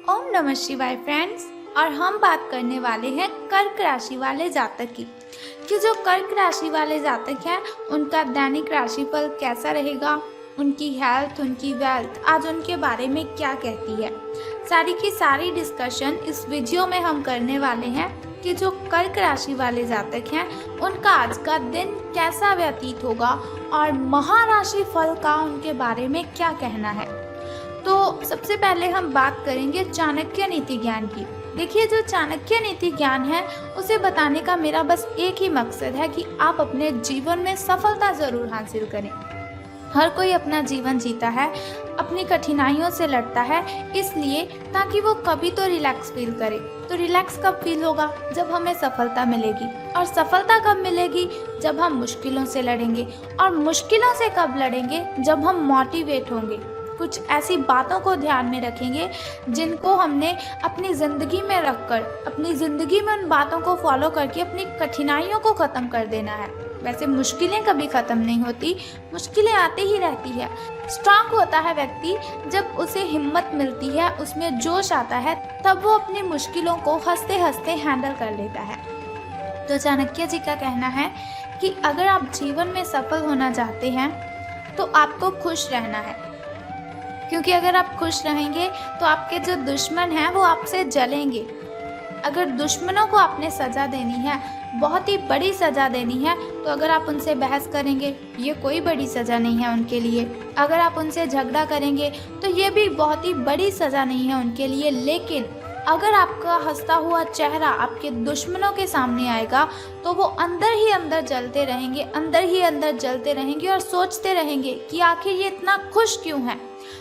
ओम नमः शिवाय फ्रेंड्स। और हम बात करने वाले हैं कर्क राशि वाले जातक की कि जो कर्क राशि वाले जातक हैं उनका दैनिक राशिफल कैसा रहेगा, उनकी हेल्थ, उनकी वेल्थ आज उनके बारे में क्या कहती है। सारी की सारी डिस्कशन इस वीडियो में हम करने वाले हैं कि जो कर्क राशि वाले जातक हैं उनका आज का दिन कैसा व्यतीत होगा और महाराशि फल का उनके बारे में क्या कहना है। तो सबसे पहले हम बात करेंगे चाणक्य नीति ज्ञान की। देखिए, जो चाणक्य नीति ज्ञान है उसे बताने का मेरा बस एक ही मकसद है कि आप अपने जीवन में सफलता जरूर हासिल करें। हर कोई अपना जीवन जीता है, अपनी कठिनाइयों से लड़ता है, इसलिए ताकि वो कभी तो रिलैक्स फील करे। तो रिलैक्स कब फील होगा? जब हमें सफलता मिलेगी। और सफलता कब मिलेगी? जब हम मुश्किलों से लड़ेंगे। और मुश्किलों से कब लड़ेंगे? जब हम मोटिवेट होंगे, कुछ ऐसी बातों को ध्यान में रखेंगे जिनको हमने अपनी ज़िंदगी में रखकर अपनी ज़िंदगी में उन बातों को फॉलो करके अपनी कठिनाइयों को ख़त्म कर देना है। वैसे मुश्किलें कभी ख़त्म नहीं होती, मुश्किलें आती ही रहती है। स्ट्रांग होता है व्यक्ति जब उसे हिम्मत मिलती है, उसमें जोश आता है, तब वो अपनी मुश्किलों को हंसते हंसते हैंडल कर लेता है। तो चाणक्य जी का कहना है कि अगर आप जीवन में सफल होना चाहते हैं तो आपको खुश रहना है, क्योंकि अगर आप खुश रहेंगे तो आपके जो दुश्मन हैं वो आपसे जलेंगे। अगर दुश्मनों को आपने सज़ा देनी है, बहुत ही बड़ी सज़ा देनी है, तो अगर आप उनसे बहस करेंगे ये कोई बड़ी सज़ा नहीं है उनके लिए। अगर आप उनसे झगड़ा करेंगे तो ये भी बहुत ही बड़ी सज़ा नहीं है उनके लिए। लेकिन अगर आपका हंसता हुआ चेहरा आपके दुश्मनों के सामने आएगा तो वो अंदर ही अंदर जलते रहेंगे, अंदर ही अंदर जलते रहेंगे और सोचते रहेंगे कि आखिर ये इतना खुश क्यों है।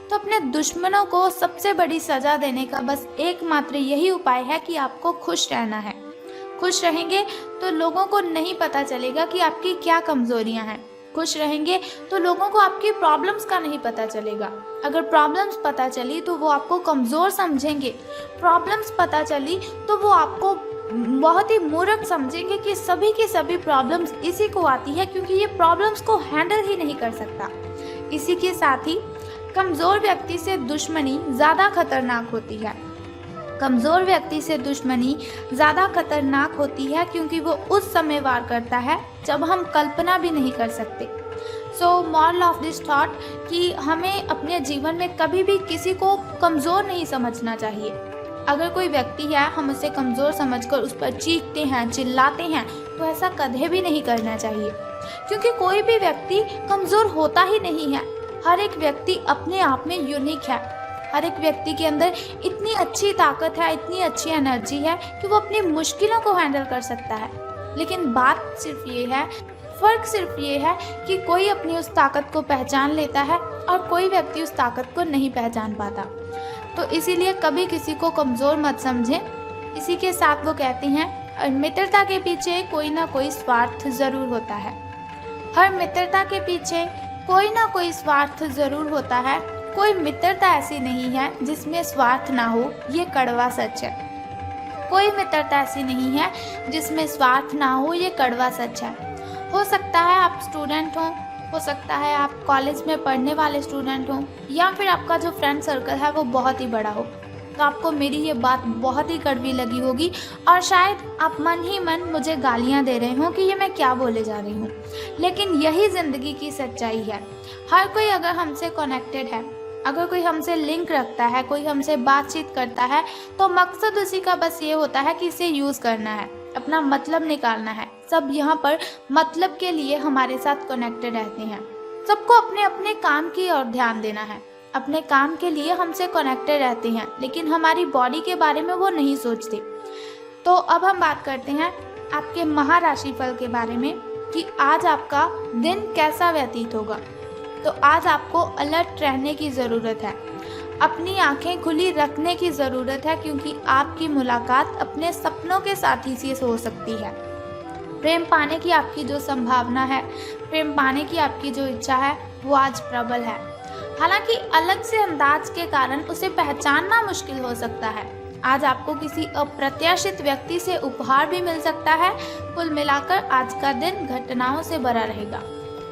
तो अपने दुश्मनों को सबसे बड़ी सज़ा देने का बस एकमात्र यही उपाय है कि आपको खुश रहना है। खुश रहेंगे तो लोगों को नहीं पता चलेगा कि आपकी क्या कमज़ोरियां हैं। खुश रहेंगे तो लोगों को आपकी प्रॉब्लम्स का नहीं पता चलेगा। अगर प्रॉब्लम्स पता चली तो वो आपको कमज़ोर समझेंगे। प्रॉब्लम्स पता चली तो वो आपको बहुत ही मूर्ख समझेंगे कि सभी की सभी प्रॉब्लम्स इसी को आती है क्योंकि ये प्रॉब्लम्स को हैंडल ही नहीं कर सकता। इसी के साथ ही कमज़ोर व्यक्ति से दुश्मनी ज़्यादा खतरनाक होती है। कमज़ोर व्यक्ति से दुश्मनी ज़्यादा खतरनाक होती है क्योंकि वो उस समय वार करता है जब हम कल्पना भी नहीं कर सकते। So moral of this thought कि हमें अपने जीवन में कभी भी किसी को कमज़ोर नहीं समझना चाहिए। अगर कोई व्यक्ति है हम उसे कमज़ोर समझकर उस पर चीखते हैं, चिल्लाते हैं, तो ऐसा कभी भी नहीं करना चाहिए, क्योंकि कोई भी व्यक्ति कमज़ोर होता ही नहीं है। हर एक व्यक्ति अपने आप में यूनिक है। हर एक व्यक्ति के अंदर इतनी अच्छी ताकत है, इतनी अच्छी एनर्जी है कि वो अपनी मुश्किलों को हैंडल कर सकता है। लेकिन बात सिर्फ ये है, फ़र्क सिर्फ ये है कि कोई अपनी उस ताकत को पहचान लेता है और कोई व्यक्ति उस ताकत को नहीं पहचान पाता। तो इसीलिए कभी किसी को कमज़ोर मत समझें। इसी के साथ वो कहते हैं, मित्रता के पीछे कोई ना कोई स्वार्थ ज़रूर होता है। हर मित्रता के पीछे कोई ना कोई स्वार्थ ज़रूर होता है। कोई मित्रता ऐसी नहीं है जिसमें स्वार्थ ना हो, ये कड़वा सच है। कोई मित्रता ऐसी नहीं है जिसमें स्वार्थ ना हो, ये कड़वा सच है। हो सकता है आप स्टूडेंट हो सकता है आप कॉलेज में पढ़ने वाले स्टूडेंट हो, या फिर आपका जो फ्रेंड सर्कल है वो बहुत ही बड़ा हो। तो आपको मेरी ये बात बहुत ही कड़वी लगी होगी और शायद आप मन ही मन मुझे गालियाँ दे रहे हो कि ये मैं क्या बोले जा रही हूँ। लेकिन यही ज़िंदगी की सच्चाई है। हर कोई अगर हमसे कनेक्टेड है, अगर कोई हमसे लिंक रखता है, कोई हमसे बातचीत करता है, तो मकसद उसी का बस ये होता है कि इसे यूज़ करना है, अपना मतलब निकालना है। सब यहाँ पर मतलब के लिए हमारे साथ कनेक्टेड रहते हैं। सबको अपने अपने काम की ओर ध्यान देना है, अपने काम के लिए हमसे कनेक्टेड रहते हैं, लेकिन हमारी बॉडी के बारे में वो नहीं सोचते। तो अब हम बात करते हैं आपके महाराशि फल के बारे में कि आज आपका दिन कैसा व्यतीत होगा। तो आज आपको अलर्ट रहने की ज़रूरत है, अपनी आंखें खुली रखने की ज़रूरत है, क्योंकि आपकी मुलाकात अपने सपनों के साथी से हो सकती है। प्रेम पाने की आपकी जो संभावना है, प्रेम पाने की आपकी जो इच्छा है, वो आज प्रबल है। हालांकि अलग से अंदाज के कारण उसे पहचानना मुश्किल हो सकता है। आज आपको किसी अप्रत्याशित व्यक्ति से उपहार भी मिल सकता है। कुल मिलाकर आज का दिन घटनाओं से भरा रहेगा।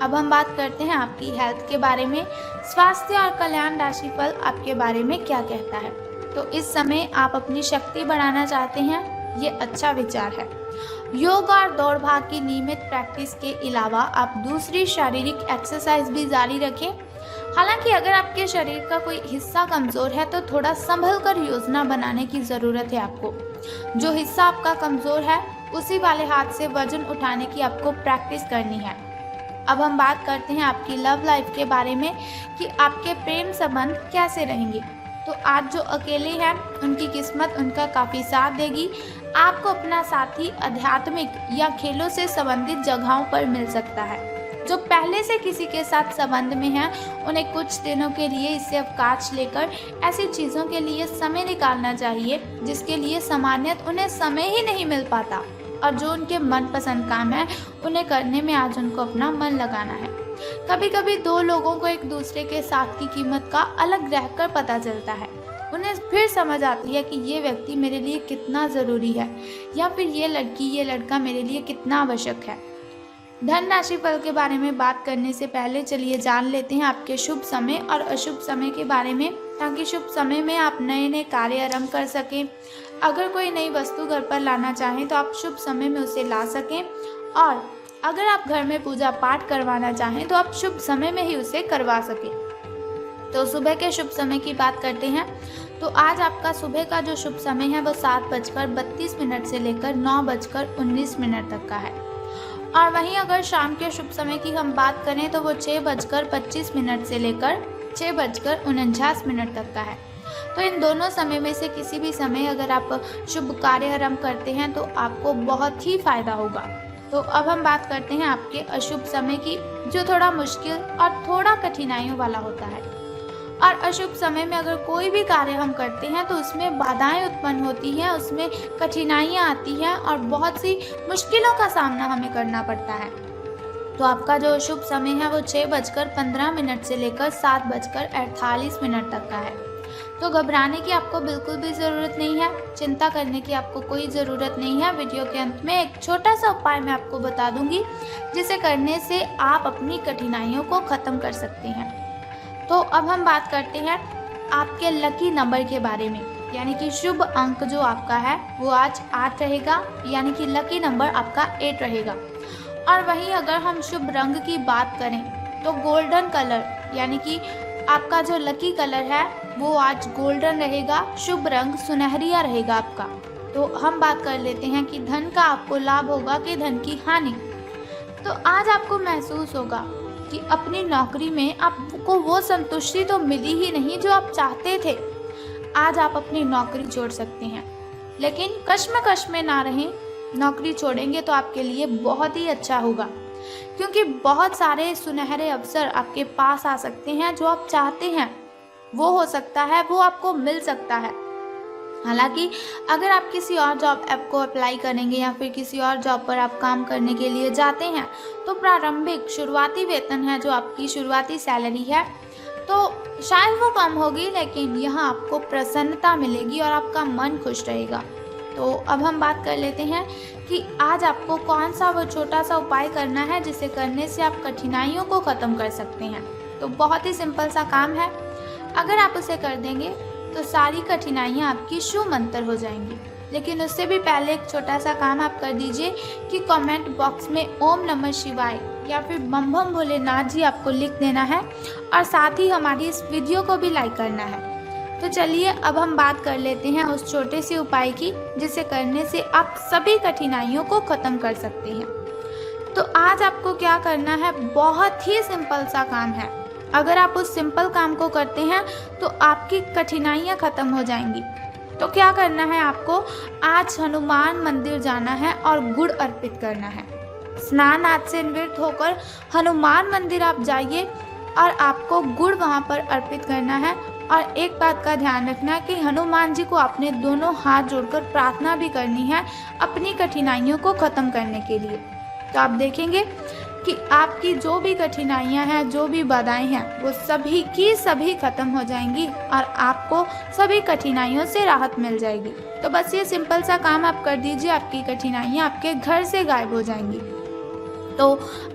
अब हम बात करते हैं आपकी हेल्थ के बारे में। स्वास्थ्य और कल्याण राशिफल आपके बारे में क्या कहता है। तो इस समय आप अपनी शक्ति बढ़ाना चाहते हैं, ये अच्छा विचार है। योग और दौड़ भाग की नियमित प्रैक्टिस के अलावा आप दूसरी शारीरिक एक्सरसाइज भी जारी रखें। हालांकि अगर आपके शरीर का कोई हिस्सा कमज़ोर है तो थोड़ा संभल कर योजना बनाने की ज़रूरत है आपको। जो हिस्सा आपका कमज़ोर है उसी वाले हाथ से वजन उठाने की आपको प्रैक्टिस करनी है। अब हम बात करते हैं आपकी लव लाइफ के बारे में कि आपके प्रेम संबंध कैसे रहेंगे। तो आज जो अकेले हैं उनकी किस्मत उनका काफ़ी साथ देगी। आपको अपना साथी आध्यात्मिक या खेलों से संबंधित जगहों पर मिल सकता है। जो पहले से किसी के साथ संबंध में हैं उन्हें कुछ दिनों के लिए इससे अवकाश लेकर ऐसी चीज़ों के लिए समय निकालना चाहिए जिसके लिए सामान्यतः उन्हें समय ही नहीं मिल पाता, और जो उनके मनपसंद काम है उन्हें करने में आज उनको अपना मन लगाना है। कभी कभी दो लोगों को एक दूसरे के साथ की कीमत का अलग रहकर पता चलता है। उन्हें फिर समझ आती है कि ये व्यक्ति मेरे लिए कितना ज़रूरी है, या फिर ये लड़की ये लड़का मेरे लिए कितना आवश्यक है। धन राशि फल के बारे में बात करने से पहले चलिए जान लेते हैं आपके शुभ समय और अशुभ समय के बारे में, ताकि शुभ समय में आप नए नए कार्य आरंभ कर सकें। अगर कोई नई वस्तु घर पर लाना चाहें तो आप शुभ समय में उसे ला सकें, और अगर आप घर में पूजा पाठ करवाना चाहें तो आप शुभ समय में ही उसे करवा सकें। तो सुबह के शुभ समय की बात करते हैं। तो आज आपका सुबह का जो शुभ समय है वो 7:32 से लेकर 9:19 तक का है। और वहीं अगर शाम के शुभ समय की हम बात करें तो वो 6:25 से लेकर 6:49 तक का है। तो इन दोनों समय में से किसी भी समय अगर आप शुभ कार्य आरंभ करते हैं तो आपको बहुत ही फायदा होगा। तो अब हम बात करते हैं आपके अशुभ समय की, जो थोड़ा मुश्किल और थोड़ा कठिनाइयों वाला होता है। और अशुभ समय में अगर कोई भी कार्य हम करते हैं तो उसमें बाधाएं उत्पन्न होती हैं, उसमें कठिनाइयां आती हैं और बहुत सी मुश्किलों का सामना हमें करना पड़ता है। तो आपका जो शुभ समय है वो 6:15 से लेकर 7:48 तक का है। तो घबराने की आपको बिल्कुल भी ज़रूरत नहीं है, चिंता करने की आपको कोई ज़रूरत नहीं है। वीडियो के अंत में एक छोटा सा उपाय मैं आपको बता दूंगी जिसे करने से आप अपनी कठिनाइयों को ख़त्म कर सकते हैं। तो अब हम बात करते हैं आपके लकी नंबर के बारे में, यानी कि शुभ अंक जो आपका है वो आज 8 रहेगा, यानी कि लकी नंबर आपका 8 रहेगा। और वहीं अगर हम शुभ रंग की बात करें तो गोल्डन कलर, यानी कि आपका जो लकी कलर है वो आज गोल्डन रहेगा। शुभ रंग सुनहरिया रहेगा आपका। तो हम बात कर लेते हैं कि धन का आपको लाभ होगा कि धन की हानि। तो आज आपको महसूस होगा कि अपनी नौकरी में आपको वो संतुष्टि तो मिली ही नहीं जो आप चाहते थे। आज आप अपनी नौकरी छोड़ सकते हैं, लेकिन कश्मकश में ना रहें। नौकरी छोड़ेंगे तो आपके लिए बहुत ही अच्छा होगा, क्योंकि बहुत सारे सुनहरे अवसर आपके पास आ सकते हैं। जो आप चाहते हैं वो हो सकता है, वो आपको मिल सकता है। हालांकि अगर आप किसी और जॉब ऐप को अप्लाई करेंगे या फिर किसी और जॉब पर आप काम करने के लिए जाते हैं तो प्रारंभिक शुरुआती वेतन है, जो आपकी शुरुआती सैलरी है, तो शायद वो कम होगी, लेकिन यहाँ आपको प्रसन्नता मिलेगी और आपका मन खुश रहेगा। तो अब हम बात कर लेते हैं कि आज आपको कौन सा वो छोटा सा उपाय करना है जिसे करने से आप कठिनाइयों को ख़त्म कर सकते हैं। तो बहुत ही सिंपल सा काम है, अगर आप उसे कर देंगे तो सारी कठिनाइयाँ आपकी शूमंतर हो जाएंगी। लेकिन उससे भी पहले एक छोटा सा काम आप कर दीजिए कि कमेंट बॉक्स में ओम नमः शिवाय या फिर बम बम भोलेनाथ जी आपको लिख देना है, और साथ ही हमारी इस वीडियो को भी लाइक करना है। तो चलिए अब हम बात कर लेते हैं उस छोटे से उपाय की जिसे करने से आप सभी कठिनाइयों को ख़त्म कर सकते हैं। तो आज आपको क्या करना है, बहुत ही सिंपल सा काम है। अगर आप उस सिंपल काम को करते हैं तो आपकी कठिनाइयाँ ख़त्म हो जाएंगी। तो क्या करना है आपको, आज हनुमान मंदिर जाना है और गुड़ अर्पित करना है। स्नान आदि से निवृत्त होकर हनुमान मंदिर आप जाइए और आपको गुड़ वहाँ पर अर्पित करना है। और एक बात का ध्यान रखना कि हनुमान जी को आपने दोनों हाथ जोड़कर प्रार्थना भी करनी है अपनी कठिनाइयों को ख़त्म करने के लिए। तो आप देखेंगे कि आपकी जो भी कठिनाइयां हैं, जो भी बाधाएं हैं, वो सभी की सभी खत्म हो जाएंगी और आपको सभी कठिनाइयों से राहत मिल जाएगी। तो बस ये सिंपल सा काम आप कर दीजिए, आपकी कठिनाइयां आपके घर से गायब हो जाएंगी। तो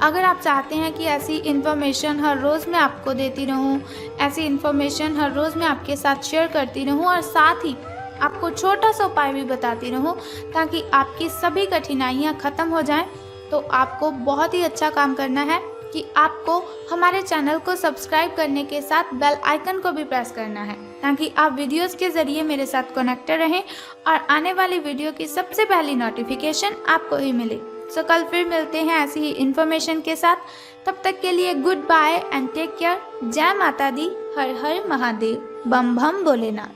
अगर आप चाहते हैं कि ऐसी इन्फॉर्मेशन हर रोज़ मैं आपको देती रहूं, ऐसी इन्फॉर्मेशन हर रोज़ मैं आपके साथ शेयर करती रहूं और साथ ही आपको छोटा सा उपाय भी बताती रहूं ताकि आपकी सभी कठिनाइयां ख़त्म हो जाएं, तो आपको बहुत ही अच्छा काम करना है कि आपको हमारे चैनल को सब्सक्राइब करने के साथ बेल आइकन को भी प्रेस करना है ताकि आप वीडियोस के ज़रिए मेरे साथ कनेक्टेड रहें और आने वाली वीडियो की सबसे पहली नोटिफिकेशन आपको ही मिले। सो कल फिर मिलते हैं ऐसी ही इन्फॉर्मेशन के साथ। तब तक के लिए good bye and take care. जय माता दी, हर हर महादेव, बम बम भोलेनाथ।